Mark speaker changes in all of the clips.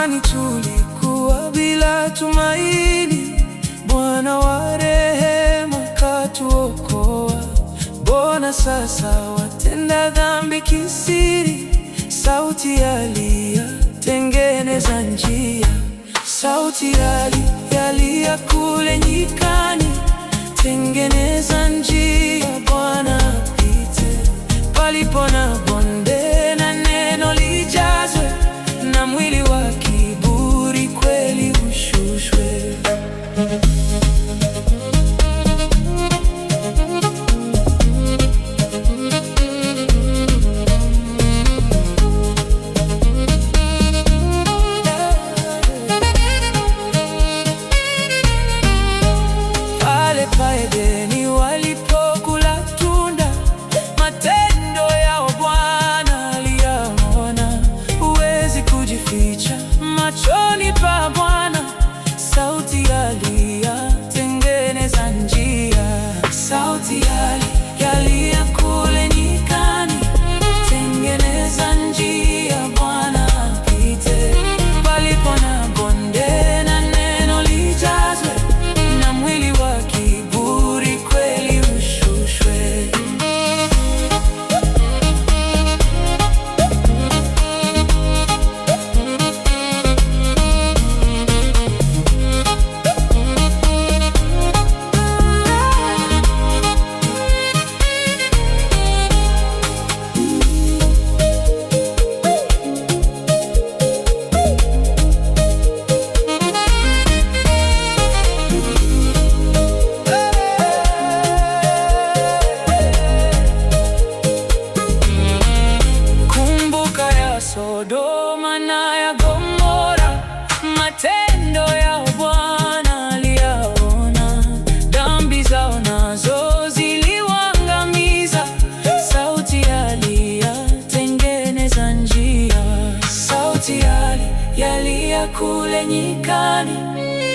Speaker 1: Zamani tulikuwa bila tumaini, Bwana wa rehema katuokoa. Mbona sasa watenda dhambi kisiri? Sauti yalia, tengeneza njia. Sauti yalia kule nyikani, tengeneza njia, Bwana apite. Palipo na bonde na neno lijazwe, na mwili wa kiburi kweli ushushwe. Pale Edeni walipokula tunda, matendo yao Bwana aliyaona. Huwezi kujificha machoni pa Bwana. Sauti yalia, tengeneza njia. Sauti yalia kule nyikani, tengeneza njia, Bwana apite. Palipo na bonde na neno lijazwe, na mwili wa kiburi kweli ushushwe. Sodoma na ya Gomora, matendo yao Bwana aliyaona. Dhambi zao nazo ziliwaangamiza. Sauti yalia, tengeneza njia. Sauti yalia kule nyikani,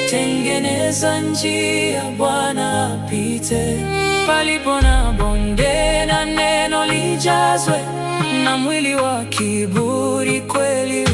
Speaker 1: tengeneza njia, Bwana apite. Palipo na bonde na neno lijazwe, na mwili wa kiburi kweli